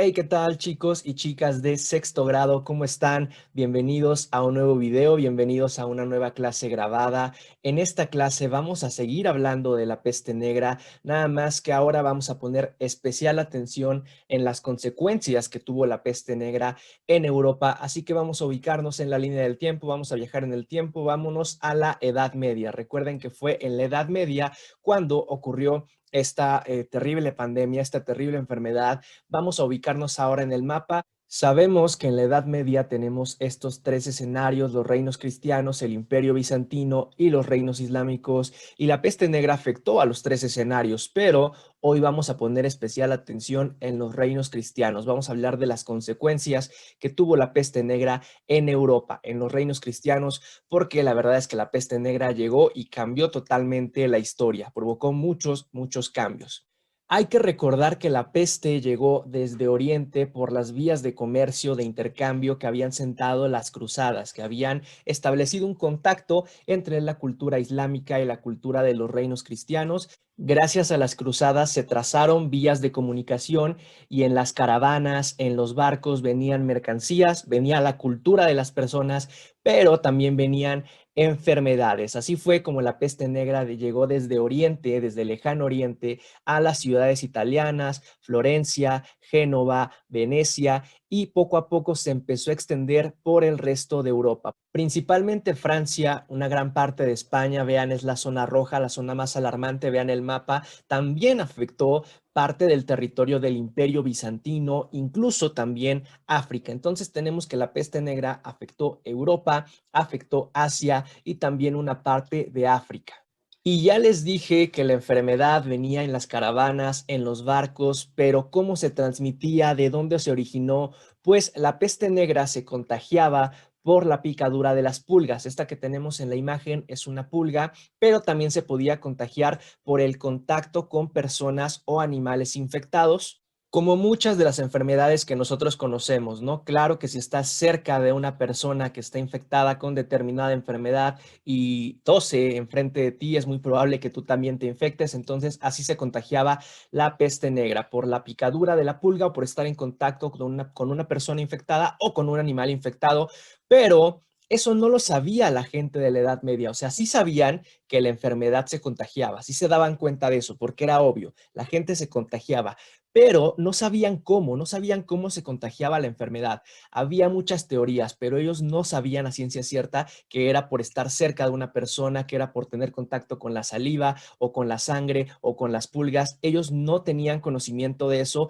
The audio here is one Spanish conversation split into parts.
Hey, ¿qué tal chicos y chicas de sexto grado? ¿Cómo están? Bienvenidos a un nuevo video, bienvenidos a una nueva clase grabada. En esta clase vamos a seguir hablando de la peste negra, nada más que ahora vamos a poner especial atención en las consecuencias que tuvo la peste negra en Europa. Así que vamos a ubicarnos en la línea del tiempo, vamos a viajar en el tiempo, vámonos a la Edad Media. Recuerden que fue en la Edad Media cuando ocurrió esta terrible pandemia, esta terrible enfermedad. Vamos a ubicarnos ahora en el mapa. Sabemos que en la Edad Media tenemos estos tres escenarios: los reinos cristianos, el Imperio Bizantino y los reinos islámicos, y la peste negra afectó a los tres escenarios, pero hoy vamos a poner especial atención en los reinos cristianos. Vamos a hablar de las consecuencias que tuvo la peste negra en Europa, en los reinos cristianos, porque la verdad es que la peste negra llegó y cambió totalmente la historia, provocó muchos cambios. Hay que recordar que la peste llegó desde Oriente por las vías de comercio, de intercambio que habían sentado las cruzadas, que habían establecido un contacto entre la cultura islámica y la cultura de los reinos cristianos. Gracias a las cruzadas se trazaron vías de comunicación y en las caravanas, en los barcos venían mercancías, venía la cultura de las personas, pero también venían enfermedades. Así fue como la peste negra llegó desde Oriente, desde el lejano Oriente, a las ciudades italianas, Florencia, Génova, Venecia, y poco a poco se empezó a extender por el resto de Europa. Principalmente Francia, una gran parte de España, vean, es la zona roja, la zona más alarmante, vean el mapa, también afectó parte del territorio del Imperio Bizantino, incluso también África. Entonces tenemos que la peste negra afectó Europa, afectó Asia y también una parte de África. Y ya les dije que la enfermedad venía en las caravanas, en los barcos, pero ¿cómo se transmitía? ¿De dónde se originó? Pues la peste negra se contagiaba por la picadura de las pulgas. Esta que tenemos en la imagen es una pulga, pero también se podía contagiar por el contacto con personas o animales infectados, como muchas de las enfermedades que nosotros conocemos, ¿no? Claro que si estás cerca de una persona que está infectada con determinada enfermedad y tose enfrente de ti, es muy probable que tú también te infectes. Entonces, así se contagiaba la peste negra, por la picadura de la pulga o por estar en contacto con una persona infectada o con un animal infectado. Pero eso no lo sabía la gente de la Edad Media. O sea, sí sabían que la enfermedad se contagiaba, sí se daban cuenta de eso, porque era obvio, la gente se contagiaba, pero no sabían cómo se contagiaba la enfermedad. Había muchas teorías, pero ellos no sabían a ciencia cierta que era por estar cerca de una persona, que era por tener contacto con la saliva o con la sangre o con las pulgas. Ellos no tenían conocimiento de eso.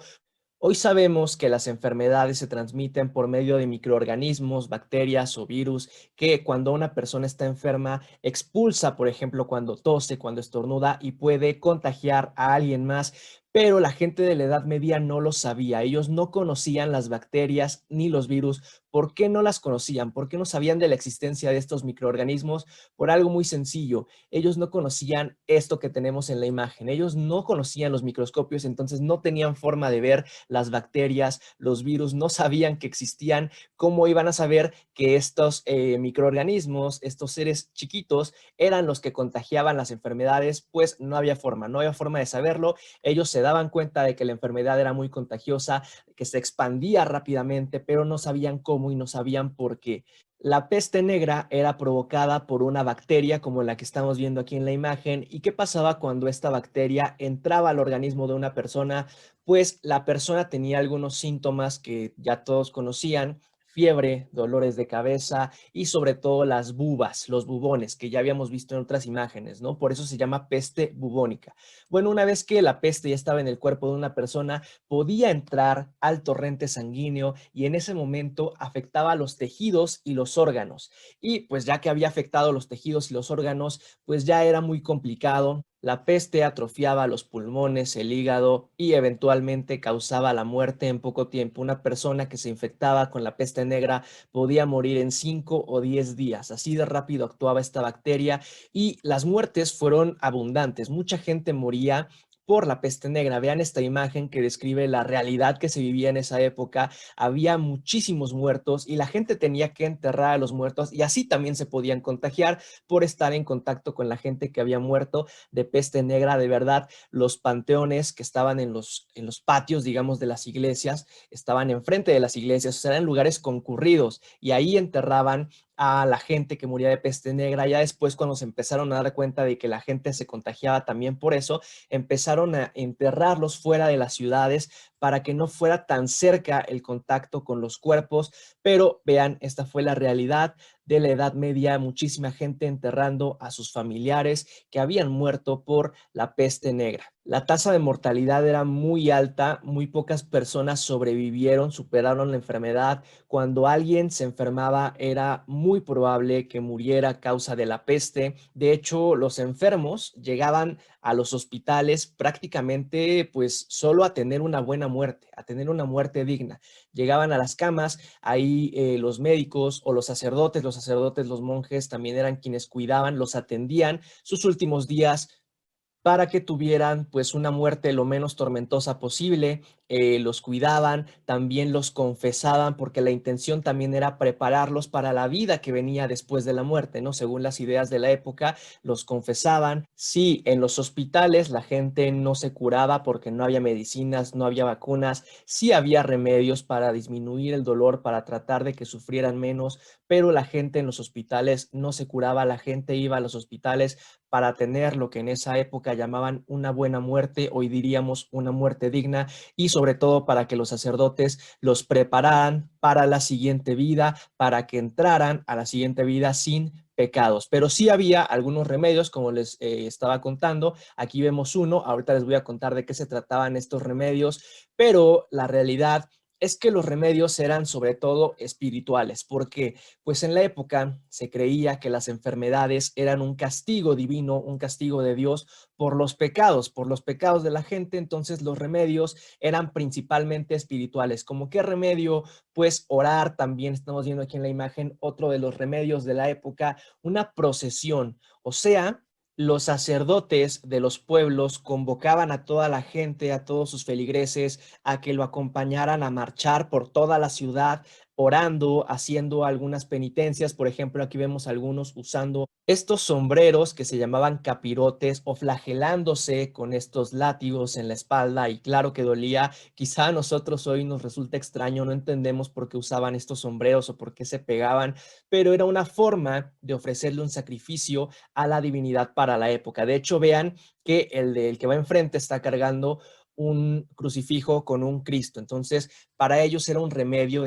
Hoy sabemos que las enfermedades se transmiten por medio de microorganismos, bacterias o virus, que cuando una persona está enferma expulsa, por ejemplo, cuando tose, cuando estornuda, y puede contagiar a alguien más. Pero la gente de la Edad Media no lo sabía. Ellos no conocían las bacterias ni los virus. ¿Por qué no las conocían? ¿Por qué no sabían de la existencia de estos microorganismos? Por algo muy sencillo: ellos no conocían esto que tenemos en la imagen. Ellos no conocían los microscopios, entonces no tenían forma de ver las bacterias, los virus, no sabían que existían. ¿Cómo iban a saber que estos microorganismos, estos seres chiquitos, eran los que contagiaban las enfermedades? Pues no había forma, no había forma de saberlo. Ellos se daban cuenta de que la enfermedad era muy contagiosa, que se expandía rápidamente, pero no sabían cómo y no sabían por qué. La peste negra era provocada por una bacteria como la que estamos viendo aquí en la imagen. ¿Y qué pasaba cuando esta bacteria entraba al organismo de una persona? Pues la persona tenía algunos síntomas que ya todos conocían: fiebre, dolores de cabeza y sobre todo las bubas, los bubones, que ya habíamos visto en otras imágenes, ¿no? Por eso se llama peste bubónica. Bueno, una vez que la peste ya estaba en el cuerpo de una persona, podía entrar al torrente sanguíneo y en ese momento afectaba a los tejidos y los órganos. Y pues ya que había afectado los tejidos y los órganos, pues ya era muy complicado. La peste atrofiaba los pulmones, el hígado y eventualmente causaba la muerte en poco tiempo. Una persona que se infectaba con la peste negra podía morir en 5 o 10 días. Así de rápido actuaba esta bacteria y las muertes fueron abundantes. Mucha gente moría por la peste negra. Vean esta imagen que describe la realidad que se vivía en esa época. Había muchísimos muertos y la gente tenía que enterrar a los muertos y así también se podían contagiar por estar en contacto con la gente que había muerto de peste negra. De verdad, los panteones que estaban en los patios, digamos, de las iglesias, estaban enfrente de las iglesias, o sea, eran lugares concurridos y ahí enterraban a la gente que moría de peste negra. Ya después, cuando se empezaron a dar cuenta de que la gente se contagiaba también por eso, empezaron a enterrarlos fuera de las ciudades para que no fuera tan cerca el contacto con los cuerpos. Pero vean, esta fue la realidad de la Edad Media, muchísima gente enterrando a sus familiares que habían muerto por la peste negra. La tasa de mortalidad era muy alta, muy pocas personas sobrevivieron, superaron la enfermedad. Cuando alguien se enfermaba era muy probable que muriera a causa de la peste. De hecho, los enfermos llegaban a los hospitales prácticamente pues solo a tener una buena muerte, a tener una muerte digna. Llegaban a las camas, ahí los médicos o los sacerdotes, los monjes también eran quienes cuidaban, los atendían sus últimos días para que tuvieran pues una muerte lo menos tormentosa posible. Los cuidaban, también los confesaban, porque la intención también era prepararlos para la vida que venía después de la muerte, ¿no? Según las ideas de la época, los confesaban. Sí, en los hospitales la gente no se curaba porque no había medicinas, no había vacunas, sí había remedios para disminuir el dolor, para tratar de que sufrieran menos, pero la gente en los hospitales no se curaba, la gente iba a los hospitales para tener lo que en esa época llamaban una buena muerte, hoy diríamos una muerte digna, y sobre todo para que los sacerdotes los prepararan para la siguiente vida, para que entraran a la siguiente vida sin pecados. Pero sí había algunos remedios, como les estaba contando. Aquí vemos uno, ahorita les voy a contar de qué se trataban estos remedios, pero la realidad es que los remedios eran sobre todo espirituales, porque pues en la época se creía que las enfermedades eran un castigo divino, un castigo de Dios por los pecados de la gente. Entonces los remedios eran principalmente espirituales. ¿Como qué remedio? Pues orar. También estamos viendo aquí en la imagen otro de los remedios de la época, una procesión. O sea, los sacerdotes de los pueblos convocaban a toda la gente, a todos sus feligreses, a que lo acompañaran a marchar por toda la ciudad, orando, haciendo algunas penitencias. Por ejemplo, aquí vemos algunos usando estos sombreros que se llamaban capirotes o flagelándose con estos látigos en la espalda, y claro que dolía. Quizá a nosotros hoy nos resulta extraño, no entendemos por qué usaban estos sombreros o por qué se pegaban, pero era una forma de ofrecerle un sacrificio a la divinidad para la época. De hecho, vean que el que va enfrente está cargando un crucifijo con un Cristo. Entonces, para ellos era un remedio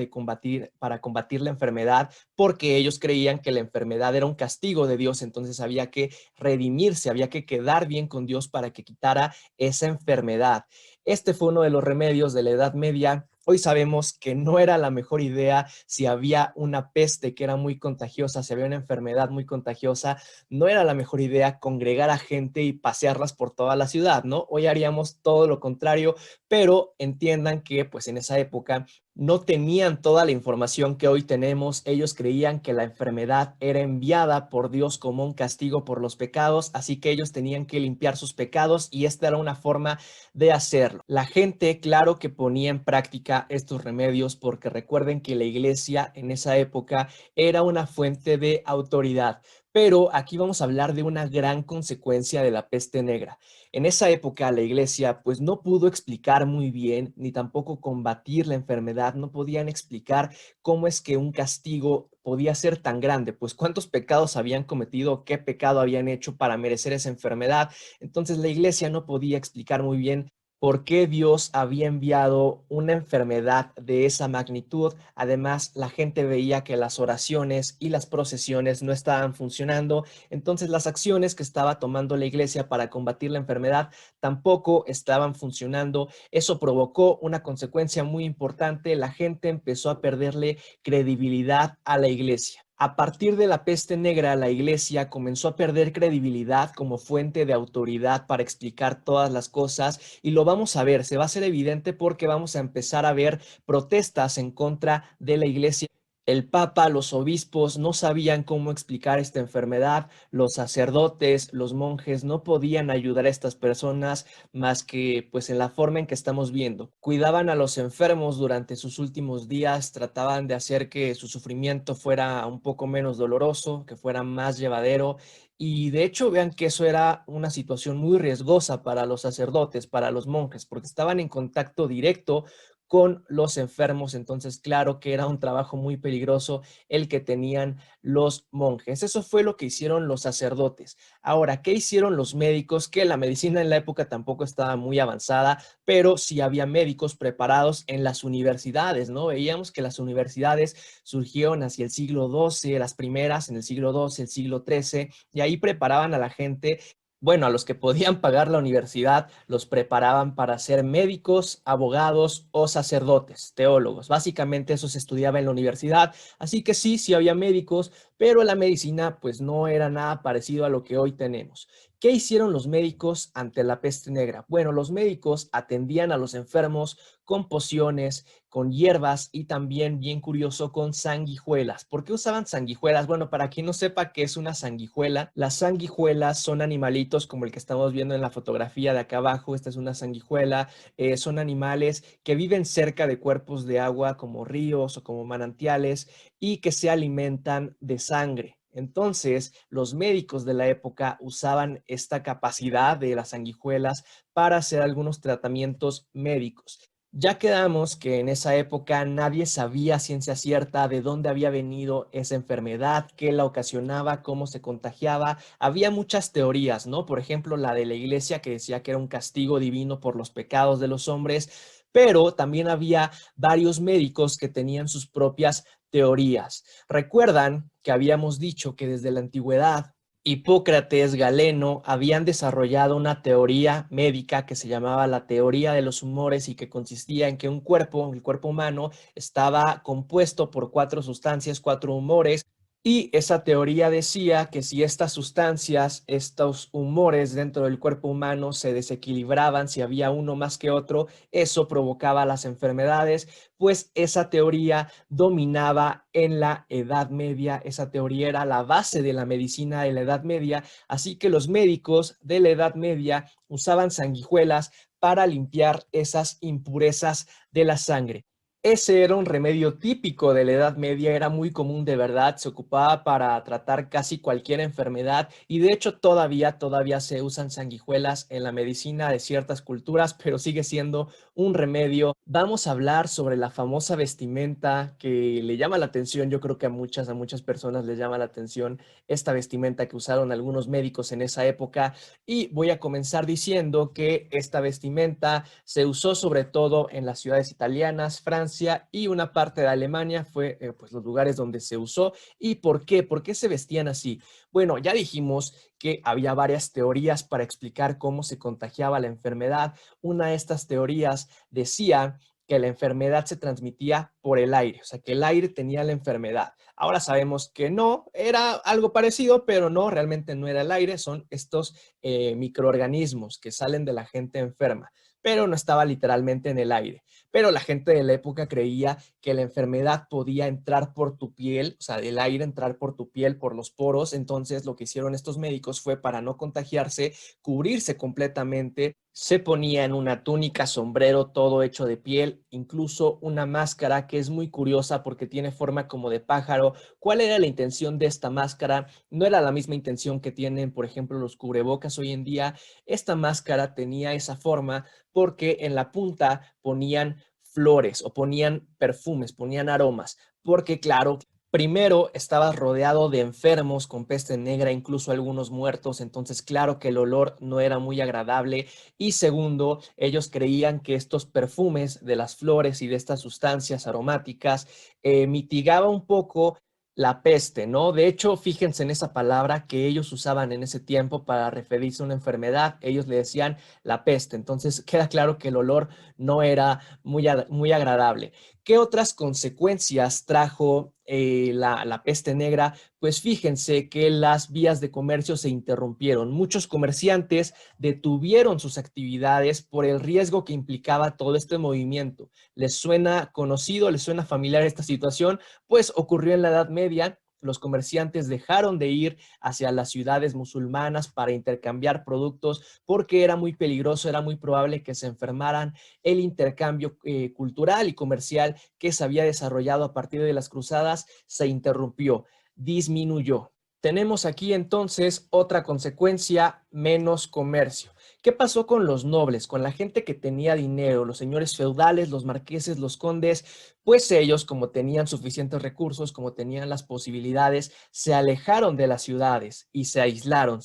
para combatir la enfermedad, porque ellos creían que la enfermedad era un castigo de Dios. Entonces había que redimirse, había que quedar bien con Dios para que quitara esa enfermedad. Este fue uno de los remedios de la Edad Media. Hoy sabemos que no era la mejor idea. Si había una peste que era muy contagiosa, si había una enfermedad muy contagiosa, no era la mejor idea congregar a gente y pasearlas por toda la ciudad, ¿no? Hoy haríamos todo lo contrario, pero entiendan que pues en esa época no tenían toda la información que hoy tenemos. Ellos creían que la enfermedad era enviada por Dios como un castigo por los pecados, así que ellos tenían que limpiar sus pecados y esta era una forma de hacerlo. La gente, claro que ponía en práctica estos remedios, porque recuerden que la iglesia en esa época era una fuente de autoridad. Pero aquí vamos a hablar de una gran consecuencia de la peste negra. En esa época la iglesia pues no pudo explicar muy bien ni tampoco combatir la enfermedad, no podían explicar cómo es que un castigo podía ser tan grande, pues cuántos pecados habían cometido, qué pecado habían hecho para merecer esa enfermedad. Entonces la iglesia no podía explicar muy bien por qué Dios había enviado una enfermedad de esa magnitud. Además, la gente veía que las oraciones y las procesiones no estaban funcionando, entonces las acciones que estaba tomando la iglesia para combatir la enfermedad tampoco estaban funcionando. Eso provocó una consecuencia muy importante: la gente empezó a perderle credibilidad a la iglesia. A partir de la peste negra, la iglesia comenzó a perder credibilidad como fuente de autoridad para explicar todas las cosas, y lo vamos a ver, se va a hacer evidente porque vamos a empezar a ver protestas en contra de la iglesia El papa, los obispos no sabían cómo explicar esta enfermedad, los sacerdotes, los monjes no podían ayudar a estas personas más que pues en la forma en que estamos viendo. Cuidaban a los enfermos durante sus últimos días, trataban de hacer que su sufrimiento fuera un poco menos doloroso, que fuera más llevadero. Y de hecho, vean que eso era una situación muy riesgosa para los sacerdotes, para los monjes, porque estaban en contacto directo con los enfermos. Entonces, claro que era un trabajo muy peligroso el que tenían los monjes. Eso fue lo que hicieron los sacerdotes. Ahora, ¿qué hicieron los médicos? Que la medicina en la época tampoco estaba muy avanzada, pero sí había médicos preparados en las universidades, ¿no? Veíamos que las universidades surgieron hacia el siglo XII, las primeras en el siglo XII, el siglo XIII, y ahí preparaban a la gente. Bueno, a los que podían pagar la universidad los preparaban para ser médicos, abogados o sacerdotes, teólogos. Básicamente eso se estudiaba en la universidad. Así que sí, sí había médicos, pero la medicina pues no era nada parecido a lo que hoy tenemos. ¿Qué hicieron los médicos ante la peste negra? Bueno, los médicos atendían a los enfermos con pociones, con hierbas y también, bien curioso, con sanguijuelas. ¿Por qué usaban sanguijuelas? Bueno, para quien no sepa qué es una sanguijuela, las sanguijuelas son animalitos como el que estamos viendo en la fotografía de acá abajo. Esta es una sanguijuela. Son animales que viven cerca de cuerpos de agua como ríos o como manantiales y que se alimentan de sangre. Entonces, los médicos de la época usaban esta capacidad de las sanguijuelas para hacer algunos tratamientos médicos. Ya quedamos que en esa época nadie sabía a ciencia cierta de dónde había venido esa enfermedad, qué la ocasionaba, cómo se contagiaba. Había muchas teorías, ¿no? Por ejemplo, la de la iglesia que decía que era un castigo divino por los pecados de los hombres, pero también había varios médicos que tenían sus propias teorías. Recuerdan que habíamos dicho que desde la antigüedad Hipócrates, Galeno habían desarrollado una teoría médica que se llamaba la teoría de los humores y que consistía en que un cuerpo, el cuerpo humano, estaba compuesto por cuatro sustancias, cuatro humores, y esa teoría decía que si estas sustancias, estos humores dentro del cuerpo humano se desequilibraban, si había uno más que otro, eso provocaba las enfermedades. Pues esa teoría dominaba en la Edad Media. Esa teoría era la base de la medicina de la Edad Media, así que los médicos de la Edad Media usaban sanguijuelas para limpiar esas impurezas de la sangre. Ese era un remedio típico de la Edad Media, era muy común de verdad, se ocupaba para tratar casi cualquier enfermedad y de hecho todavía se usan sanguijuelas en la medicina de ciertas culturas, pero sigue siendo un remedio. Vamos a hablar sobre la famosa vestimenta que le llama la atención, yo creo que a muchas personas les llama la atención esta vestimenta que usaron algunos médicos en esa época y voy a comenzar diciendo que esta vestimenta se usó sobre todo en las ciudades italianas, Francia y una parte de Alemania fue pues los lugares donde se usó. ¿Y por qué? ¿Por qué se vestían así? Bueno, ya dijimos que había varias teorías para explicar cómo se contagiaba la enfermedad. Una de estas teorías decía que la enfermedad se transmitía por el aire, o sea, que el aire tenía la enfermedad. Ahora sabemos que no, era algo parecido, pero no, realmente no era el aire, son estos microorganismos que salen de la gente enferma, pero no estaba literalmente en el aire. Pero la gente de la época creía que la enfermedad podía entrar por tu piel, o sea, el aire entrar por tu piel, por los poros. Entonces, lo que hicieron estos médicos fue para no contagiarse, cubrirse completamente. Se ponía en una túnica, sombrero, todo hecho de piel, incluso una máscara que es muy curiosa porque tiene forma como de pájaro. ¿Cuál era la intención de esta máscara? No era la misma intención que tienen, por ejemplo, los cubrebocas hoy en día. Esta máscara tenía esa forma porque en la punta ponían flores o ponían perfumes, ponían aromas, porque claro, primero estabas rodeado de enfermos con peste negra, incluso algunos muertos, entonces claro que el olor no era muy agradable. Y segundo, ellos creían que estos perfumes de las flores y de estas sustancias aromáticas mitigaba un poco la peste, ¿no? De hecho, fíjense en esa palabra que ellos usaban en ese tiempo para referirse a una enfermedad, ellos le decían la peste, entonces queda claro que el olor no era muy agradable. ¿Qué otras consecuencias trajo la peste negra, pues fíjense que las vías de comercio se interrumpieron. Muchos comerciantes detuvieron sus actividades por el riesgo que implicaba todo este movimiento. ¿Les suena conocido, les suena familiar esta situación? Pues ocurrió en la Edad Media. Los comerciantes dejaron de ir hacia las ciudades musulmanas para intercambiar productos porque era muy peligroso, era muy probable que se enfermaran. El intercambio cultural y comercial que se había desarrollado a partir de las cruzadas se interrumpió, disminuyó. Tenemos aquí entonces otra consecuencia: menos comercio. ¿Qué pasó con los nobles, con la gente que tenía dinero, los señores feudales, los marqueses, los condes? Pues ellos, como tenían suficientes recursos, como tenían las posibilidades, se alejaron de las ciudades y se aislaron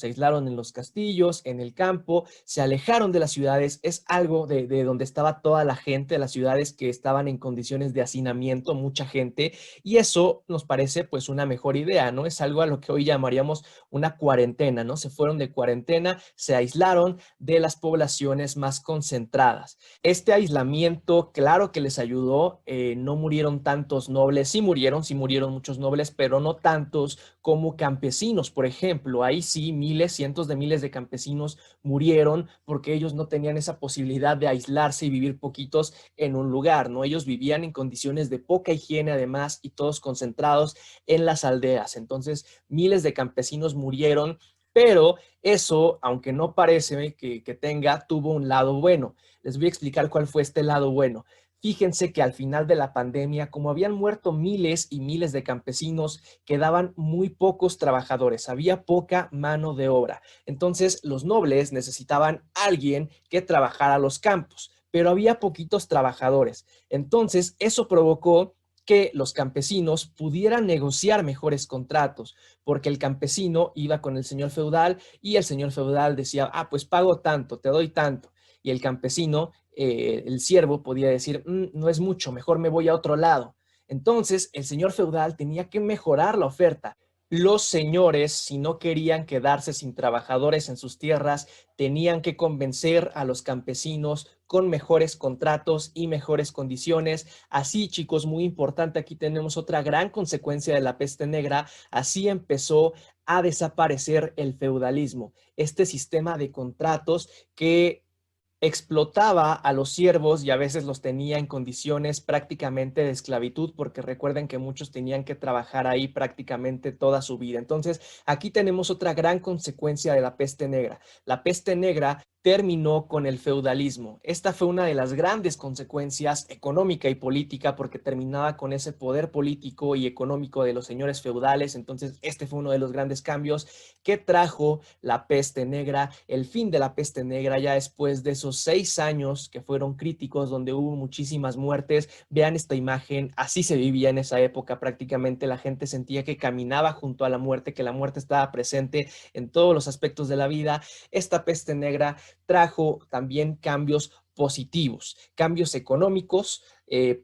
en los castillos, en el campo, se alejaron de las ciudades. Es algo de donde estaba toda la gente, de las ciudades que estaban en condiciones de hacinamiento, mucha gente, y eso nos parece pues una mejor idea, ¿no? Es algo a lo que hoy llamaríamos una cuarentena, ¿no? Se fueron de cuarentena, se aislaron de las poblaciones más concentradas. Este aislamiento, claro que les ayudó, no murieron tantos nobles, sí murieron muchos nobles, pero no tantos como campesinos, por ejemplo. Ahí sí, miles, cientos de miles de campesinos murieron porque ellos no tenían esa posibilidad de aislarse y vivir poquitos en un lugar, ¿no? Ellos vivían en condiciones de poca higiene además y todos concentrados en las aldeas. Entonces, miles de campesinos murieron, pero eso, aunque no parece que tenga, tuvo un lado bueno. Les voy a explicar cuál fue este lado bueno. Fíjense que al final de la pandemia, como habían muerto miles y miles de campesinos, quedaban muy pocos trabajadores, había poca mano de obra. Entonces, los nobles necesitaban a alguien que trabajara los campos, pero había poquitos trabajadores. Entonces, eso provocó que los campesinos pudieran negociar mejores contratos, porque el campesino iba con el señor feudal y el señor feudal decía, ah, pues pago tanto, te doy tanto. Y el campesino, el siervo, podía decir, no es mucho, mejor me voy a otro lado. Entonces, el señor feudal tenía que mejorar la oferta. Los señores, si no querían quedarse sin trabajadores en sus tierras, tenían que convencer a los campesinos con mejores contratos y mejores condiciones. Así, chicos, muy importante, aquí tenemos otra gran consecuencia de la peste negra. Así empezó a desaparecer el feudalismo, este sistema de contratos que explotaba a los siervos y a veces los tenía en condiciones prácticamente de esclavitud, porque recuerden que muchos tenían que trabajar ahí prácticamente toda su vida. Entonces, aquí tenemos otra gran consecuencia de la peste negra. La peste negra terminó con el feudalismo. Esta fue una de las grandes consecuencias económica y política, porque terminaba con ese poder político y económico de los señores feudales. Entonces, este fue uno de los grandes cambios que trajo la peste negra, el fin de la peste negra, ya después de esos 6 años que fueron críticos, donde hubo muchísimas muertes. Vean esta imagen, así se vivía en esa época, prácticamente la gente sentía que caminaba junto a la muerte, que la muerte estaba presente en todos los aspectos de la vida. Esta peste negra trajo también cambios positivos, cambios económicos,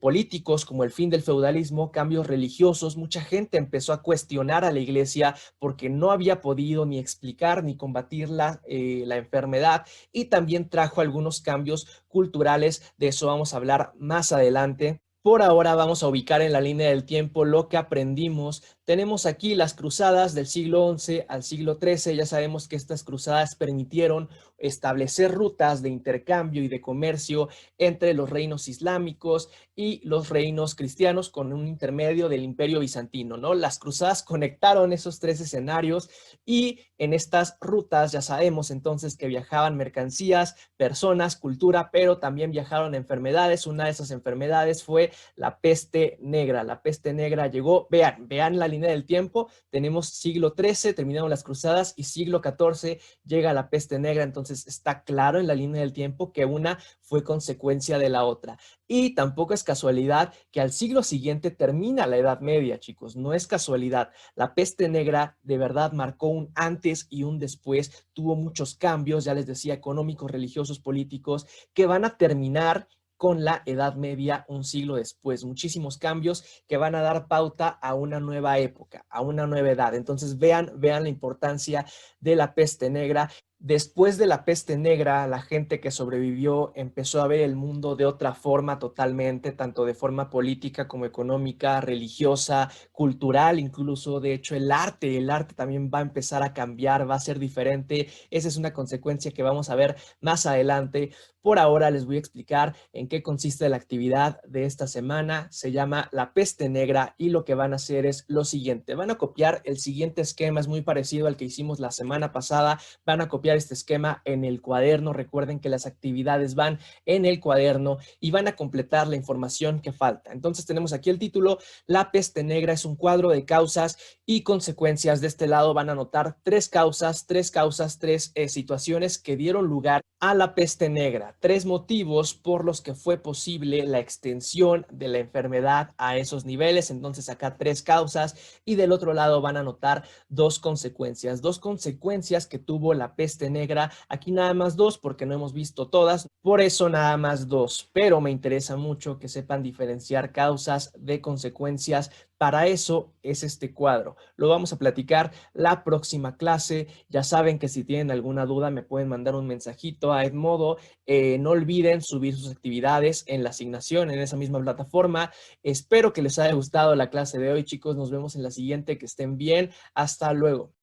políticos como el fin del feudalismo, cambios religiosos. Mucha gente empezó a cuestionar a la iglesia porque no había podido ni explicar ni combatir la enfermedad, y también trajo algunos cambios culturales. De eso vamos a hablar más adelante. Por ahora vamos a ubicar en la línea del tiempo lo que aprendimos. Tenemos aquí las cruzadas del siglo XI al siglo XIII. Ya sabemos que estas cruzadas permitieron establecer rutas de intercambio y de comercio entre los reinos islámicos y los reinos cristianos, con un intermedio del Imperio Bizantino, ¿no? Las cruzadas conectaron esos tres escenarios, y en estas rutas ya sabemos entonces que viajaban mercancías, personas, cultura, pero también viajaron enfermedades. Una de esas enfermedades fue la peste negra. La peste negra llegó, vean la línea del tiempo, tenemos siglo XIII, terminaron las cruzadas, y siglo XIV llega la peste negra. Entonces está claro en la línea del tiempo que una fue consecuencia de la otra. Y tampoco es casualidad que al siglo siguiente termina la Edad Media, chicos, no es casualidad. La peste negra de verdad marcó un antes y un después, tuvo muchos cambios, ya les decía, económicos, religiosos, políticos, que van a terminar con la Edad Media un siglo después. Muchísimos cambios que van a dar pauta a una nueva época, a una nueva edad. Entonces vean la importancia de la peste negra. Después de la peste negra, la gente que sobrevivió empezó a ver el mundo de otra forma totalmente, tanto de forma política como económica, religiosa, cultural, incluso. De hecho, el arte también va a empezar a cambiar, va a ser diferente. Esa es una consecuencia que vamos a ver más adelante. Por ahora les voy a explicar en qué consiste la actividad de esta semana. Se llama la peste negra y lo que van a hacer es lo siguiente. Van a copiar el siguiente esquema, es muy parecido al que hicimos la semana pasada. Van a copiar este esquema en el cuaderno. Recuerden que las actividades van en el cuaderno y van a completar la información que falta. Entonces tenemos aquí el título: La peste negra es un cuadro de causas y consecuencias. De este lado van a notar tres causas, tres situaciones que dieron lugar a la peste negra, tres motivos por los que fue posible la extensión de la enfermedad a esos niveles. Entonces acá tres causas y del otro lado van a notar dos consecuencias que tuvo la peste negra. Aquí nada más dos porque no hemos visto todas, por eso nada más dos, pero me interesa mucho que sepan diferenciar causas de consecuencias. Para eso es este cuadro. Lo vamos a platicar la próxima clase. Ya saben que si tienen alguna duda me pueden mandar un mensajito a Edmodo. No olviden subir sus actividades en la asignación en esa misma plataforma. Espero que les haya gustado la clase de hoy, chicos. Nos vemos en la siguiente. Que estén bien. Hasta luego.